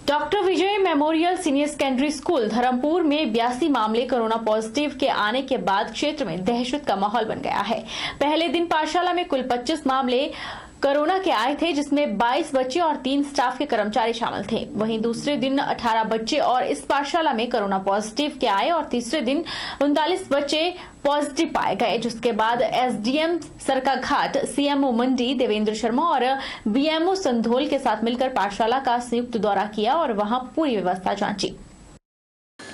Doctor Vijay memorial senior secondary school Dharampur में 82 मामले corona positive के आने के बाद क्षेत्र में दहशत का माहौल बन गया है। पहले दिन पाठशाला में कुल 25 मामले कोरोना के आए थे, जिसमें 22 बच्चे और 3 स्टाफ के कर्मचारी शामिल थे। वहीं दूसरे दिन 18 बच्चे और इस पाठशाला में कोरोना पॉजिटिव के आए और तीसरे दिन 39 बच्चे पॉजिटिव पाए गए, जिसके बाद एसडीएम सरकाघाट, सीएमओ मंडी देवेंद्र शर्मा और बीएमओ संधोल के साथ मिलकर पाठशाला का संयुक्त दौरा किया और वहां पूरी व्यवस्था जांची।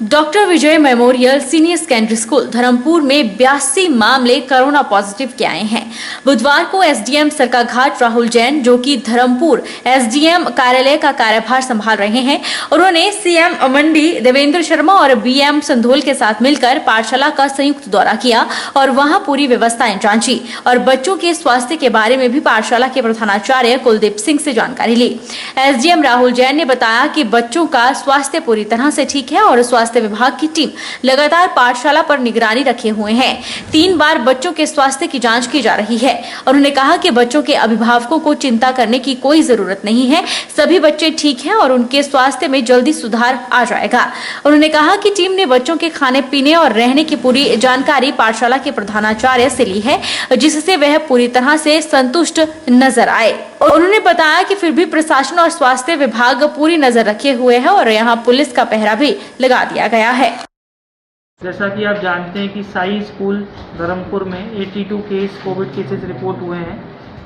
Doctor Vijay memorial senior secondary school Dharampur में 82 मामले कोरोना पॉजिटिव के आए हैं। बुधवार को एसडीएम सरकाघाट राहुल जैन, जो कि धर्मपुर एसडीएम कार्यालय का कार्यभार संभाल रहे हैं, उन्होंने सीएम मंडी देवेंद्र शर्मा और बीएम संधोल के साथ मिलकर पाठशाला का संयुक्त दौरा किया और वहां पूरी व्यवस्थाएं जांची और बच्चों के स्वास्थ्य के बारे में भी पाठशाला के प्रधानाचार्य कुलदीप सिंह से जानकारी ली। एसडीएम राहुल जैन ने बताया कि बच्चों का स्वास्थ्य पूरी तरह से ठीक है और स्वास्थ्य विभाग की टीम लगातार पाठशाला पर निगरानी रखे हुए हैं। 3 बार बच्चों के स्वास्थ्य की जांच की जा रही है। उन्होंने कहा कि बच्चों के अभिभावकों को चिंता करने की कोई जरूरत नहीं है, सभी बच्चे ठीक हैं और उनके स्वास्थ्य में जल्दी सुधार आ जाएगा। उन्होंने कहा कि टीम ने बच्चों के खाने पीने और रहने की पूरी जानकारी पाठशाला के प्रधानाचार्य से ली है, जिससे वह पूरी तरह से संतुष्ट नजर आए। उन्होंने बताया कि फिर भी प्रशासन और स्वास्थ्य विभाग पूरी नजर रखे हुए है और यहाँ पुलिस का पहरा भी लगा दिया गया है। जैसा कि आप जानते हैं कि साई स्कूल धर्मपुर में 82 केस कोविड केसेस रिपोर्ट हुए हैं,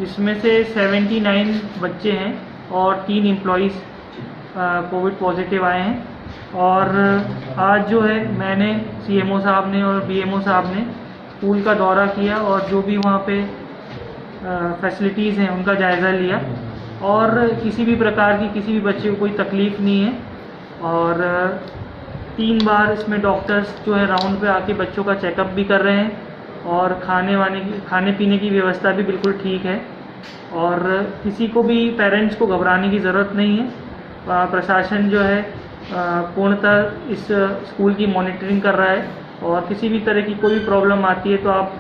जिसमें से 79 बच्चे हैं और 3 एम्प्लॉइज़ कोविड पॉजिटिव आए हैं। और आज जो है मैंने सीएमओ साहब ने और बीएमओ साहब ने स्कूल का दौरा किया और जो भी वहाँ पे फैसिलिटीज़ हैं उनका जायज़ा लिया और किसी भी प्रकार की किसी भी बच्चे को कोई तकलीफ़ नहीं है। और 3 बार इसमें डॉक्टर्स जो है राउंड पे आके बच्चों का चेकअप भी कर रहे हैं और खाने पीने की व्यवस्था भी बिल्कुल ठीक है और किसी को भी पेरेंट्स को घबराने की ज़रूरत नहीं है। प्रशासन जो है पूर्णतः इस स्कूल की मॉनिटरिंग कर रहा है और किसी भी तरह की कोई प्रॉब्लम आती है तो आप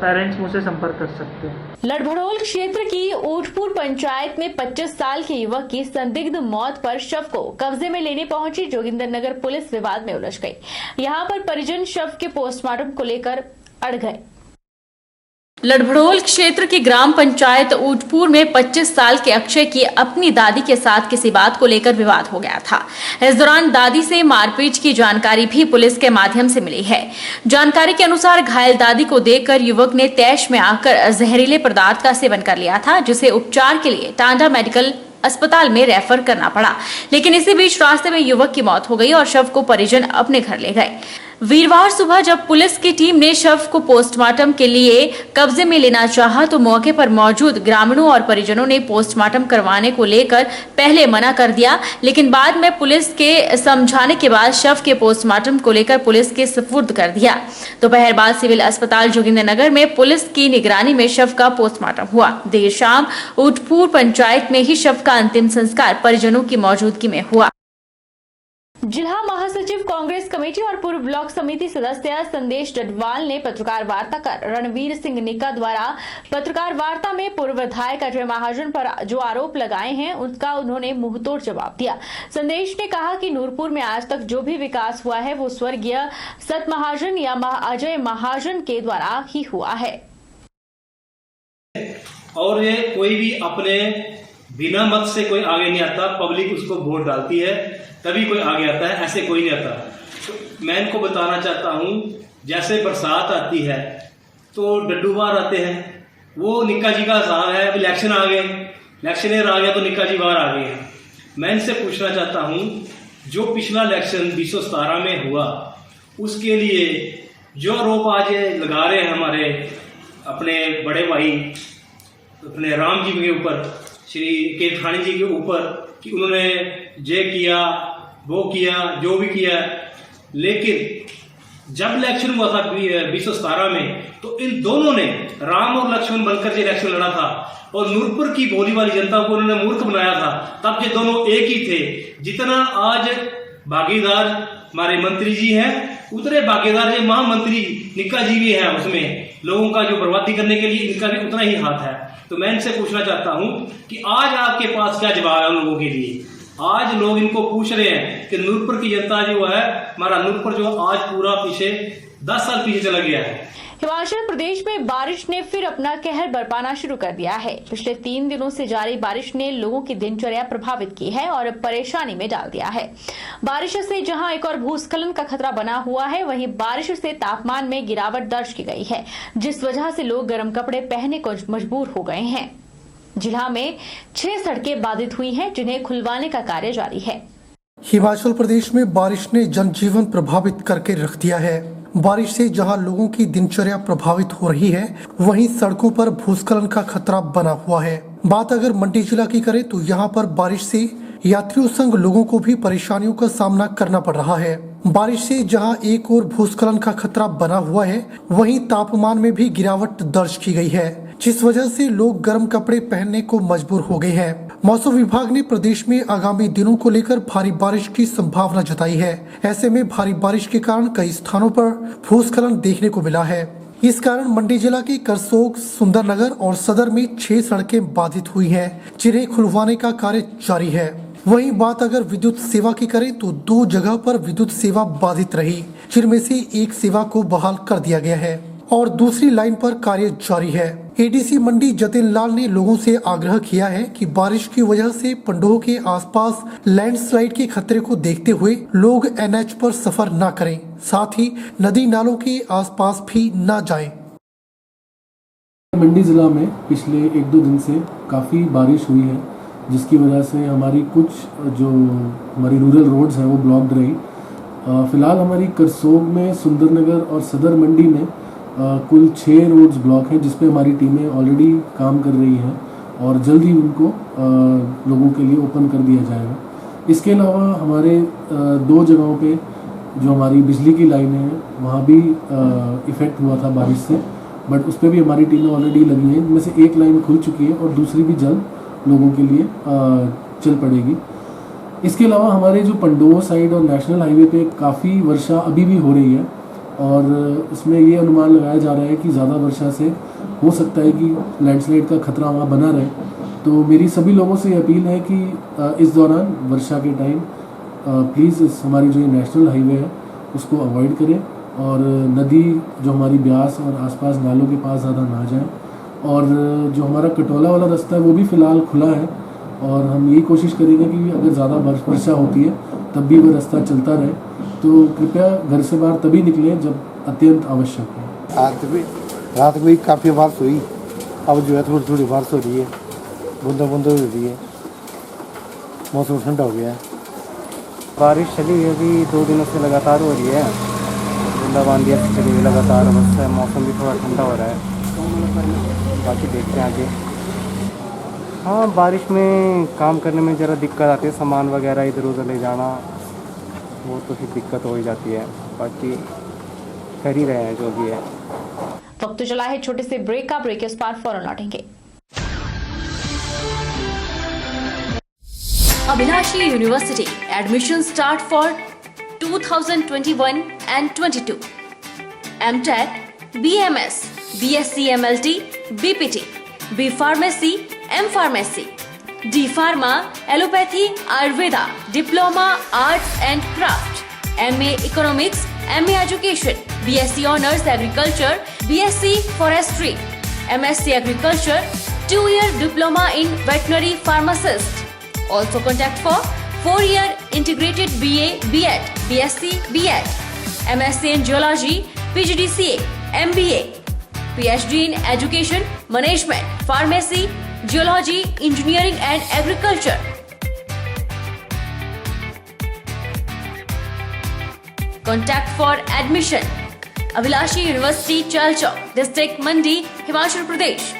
पेरेंट्स मुझसे संपर्क कर सकते हैं। लड़भड़ोल क्षेत्र की ऊटपुर पंचायत में 25 साल के युवक की संदिग्ध मौत पर शव को कब्जे में लेने पहुंची जोगिंदरनगर पुलिस विवाद में उलझ गई। यहां पर परिजन शव के पोस्टमार्टम को लेकर अड़ गए। लड़भड़ोल क्षेत्र की ग्राम पंचायत ऊटपुर में 25 साल के अक्षय की अपनी दादी के साथ किसी बात को लेकर विवाद हो गया था। इस दौरान दादी से मारपीट की जानकारी भी पुलिस के माध्यम से मिली है। जानकारी के अनुसार घायल दादी को देखकर युवक ने तैश में आकर जहरीले पदार्थ का सेवन कर लिया था, जिसे उपचार के लिए टांडा मेडिकल अस्पताल में रेफर करना पड़ा। लेकिन इसी बीच रास्ते में युवक की मौत हो गई और शव को परिजन अपने घर ले गए। वीरवार सुबह जब पुलिस की टीम ने शव को पोस्टमार्टम के लिए कब्जे में लेना चाहा तो मौके पर मौजूद ग्रामीणों और परिजनों ने पोस्टमार्टम करवाने को लेकर पहले मना कर दिया, लेकिन बाद में पुलिस के समझाने के बाद शव के पोस्टमार्टम को लेकर पुलिस के सुपुर्द कर दिया। दोपहर बाद सिविल अस्पताल जोगिंदरनगर में पुलिस की निगरानी में शव का पोस्टमार्टम हुआ। देर शाम ऊटपुर पंचायत में ही शव का अंतिम संस्कार परिजनों की मौजूदगी में हुआ। जिला महासचिव कांग्रेस कमेटी और पूर्व ब्लॉक समिति सदस्य संदेश डडवाल ने पत्रकार वार्ता कर रणवीर सिंह निक्का द्वारा पत्रकार वार्ता में पूर्व विधायक अजय महाजन पर जो आरोप लगाए हैं उसका उन्होंने मुंहतोड़ जवाब दिया। संदेश ने कहा कि नूरपुर में आज तक जो भी विकास हुआ है वो स्वर्गीय सत महाजन या अजय महाजन के द्वारा ही हुआ है और ये कोई भी अपने बिना मत से कोई आगे नहीं आता। पब्लिक उसको वोट डालती है तभी कोई आगे आता है, ऐसे कोई नहीं आता। तो मैं इनको बताना चाहता हूँ, जैसे बरसात आती है तो डड्डू बाहर आते हैं, वो निक्का जी का साल है। अब इलेक्शन आ गए, इलेक्शन ईयर आ गया तो निक्का जी बाहर आ गए हैं। मैं इनसे पूछना चाहता हूँ, जो पिछला इलेक्शन 2017 में हुआ उसके लिए जो आरोप आज लगा रहे हैं हमारे अपने बड़े भाई अपने राम जी के ऊपर, श्री केठानी जी के ऊपर, कि उन्होंने ये किया वो किया जो भी किया, लेकिन जब इलेक्शन हुआ था 2017 में तो इन दोनों ने राम और लक्ष्मण बनकर ये इलेक्शन लड़ा था और नूरपुर की भोली वाली जनता को उन्होंने मूर्ख बनाया था। तब ये दोनों एक ही थे। जितना आज भागीदार हमारे मंत्री जी हैं उतने भागीदार ये महामंत्री निक्का जी भी है, उसमें लोगों का जो बर्बादी करने के लिए इनका भी उतना ही हाथ है। तो मैं इनसे पूछना चाहता हूं कि आज आपके पास क्या जवाब है उन लोगों के लिए आज लोग इनको पूछ रहे हैं कि नूरपुर की जनता जो है, हमारा नूरपुर जो आज पूरा पीछे 10 साल पीछे चला गया है। हिमाचल प्रदेश में बारिश ने फिर अपना कहर बरपाना शुरू कर दिया है। पिछले 3 दिनों से जारी बारिश ने लोगों की दिनचर्या प्रभावित की है और परेशानी में डाल दिया है। बारिश से जहां एक और भूस्खलन का खतरा बना हुआ है, वहीं बारिश से तापमान में गिरावट दर्ज की गई है, जिस वजह से लोग गर्म कपड़े पहनने को मजबूर हो गए हैं। जिला में 6 सड़कें बाधित हुई हैं, जिन्हें खुलवाने का कार्य जारी है। हिमाचल प्रदेश में बारिश ने जनजीवन प्रभावित करके रख दिया है। बारिश से जहां लोगों की दिनचर्या प्रभावित हो रही है, वहीं सड़कों पर भूस्खलन का खतरा बना हुआ है। बात अगर मंडी जिला की करें तो यहां पर बारिश से यात्रियों संग लोगों को भी परेशानियों का सामना करना पड़ रहा है। बारिश से जहां एक और भूस्खलन का खतरा बना हुआ है, वहीं तापमान में भी गिरावट दर्ज की गई है, जिस वजह से लोग गर्म कपड़े पहनने को मजबूर हो गए हैं। मौसम विभाग ने प्रदेश में आगामी दिनों को लेकर भारी बारिश की संभावना जताई है। ऐसे में भारी बारिश के कारण कई स्थानों पर भूस्खलन देखने को मिला है। इस कारण मंडी जिला के करसोग, सुंदरनगर और सदर में 6 सड़कें बाधित हुई हैं, जिन्हें खुलवाने का कार्य जारी है। वहीं बात अगर विद्युत सेवा की करें तो 2 जगह पर विद्युत सेवा बाधित रही, जिनमें से एक सेवा को बहाल कर दिया गया है और दूसरी लाइन पर कार्य जारी है। एडीसी मंडी जतिन लाल ने लोगों से आग्रह किया है कि बारिश की वजह से पंडोह के आसपास लैंडस्लाइड के खतरे को देखते हुए लोग एनएच पर सफर न करें, साथ ही नदी नालों के आसपास भी न जाएं। मंडी जिला में पिछले 1-2 दिन से काफ़ी बारिश हुई है, जिसकी वजह से हमारी कुछ जो हमारी रूरल रोड्स हैं वो ब्लॉक्ड रही। फिलहाल हमारी करसोग में, सुंदरनगर और सदर मंडी में कुल 6 रोड्स ब्लॉक हैं, जिस पे हमारी टीमें ऑलरेडी काम कर रही हैं और जल्द ही उनको लोगों के लिए ओपन कर दिया जाएगा। इसके अलावा हमारे 2 जगहों पे जो हमारी बिजली की लाइनें हैं, वहाँ भी इफ़ेक्ट हुआ था बारिश से, बट उस पर भी हमारी टीमें ऑलरेडी लगी हैं, जिनमें से एक लाइन खुल चुकी है और दूसरी भी जल्द लोगों के लिए चल पड़ेगी। इसके अलावा हमारे जो पंडोह साइड और नेशनल हाईवे पे काफ़ी वर्षा अभी भी हो रही है और इसमें ये अनुमान लगाया जा रहा है कि ज़्यादा वर्षा से हो सकता है कि लैंडस्लाइड का खतरा वहाँ बना रहे। तो मेरी सभी लोगों से अपील है कि इस दौरान वर्षा के टाइम प्लीज़ हमारी जो नेशनल हाईवे है उसको अवॉइड करें और नदी जो हमारी ब्यास और आसपास नालों के पास ज़्यादा ना जाएं। और जो हमारा कटौला वाला रास्ता है वो भी फ़िलहाल खुला है और हम यही कोशिश करेंगे कि अगर ज़्यादा वर्षा होती है तब भी वो रास्ता चलता रहे। तो कृपया घर से बाहर तभी निकलें जब अत्यंत आवश्यक हो। रात में काफ़ी बारिश हुई, अब जो है थोड़ी थोड़ी बारिश हो रही है, बूंदा बूंदा हो रही है, मौसम ठंडा हो गया है। बारिश चली अभी 2 दिनों से लगातार हो रही है, बूंदाबांदी चली हुई लगातार, बस मौसम भी थोड़ा ठंडा हो रहा है। बाकी देखते हैं आगे। हाँ, बारिश में काम करने में ज़रा दिक्कत आती है, सामान वगैरह इधर उधर ले जाना, वो तो फिर दिक्कत हो ही जाती है। बाकी कर ही रहे हैं जो भी है। वक्त तो चला है छोटे से ब्रेक का, ब्रेक के उस पार फौरन लौटेंगे। Abhilashi University admission start for 2021 and 22. MTech, BMS, BSc MLT, BPT, B Pharmacy, M Pharmacy, D Pharma, Allopathy, Ayurveda, Diploma, Arts and Craft, MA Economics, MA Education, BSc Honours Agriculture, BSc Forestry, MSc Agriculture, 2-year Diploma in Veterinary Pharmacist. Also contact for 4-year Integrated BA, BEd, BSc, BEd, MSc in Geology, PGDCA, MBA, PhD in Education, Management, Pharmacy, Geology, Engineering and Agriculture. Contact for admission. Abhilashi University, Chalchok, District Mandi, Himachal Pradesh.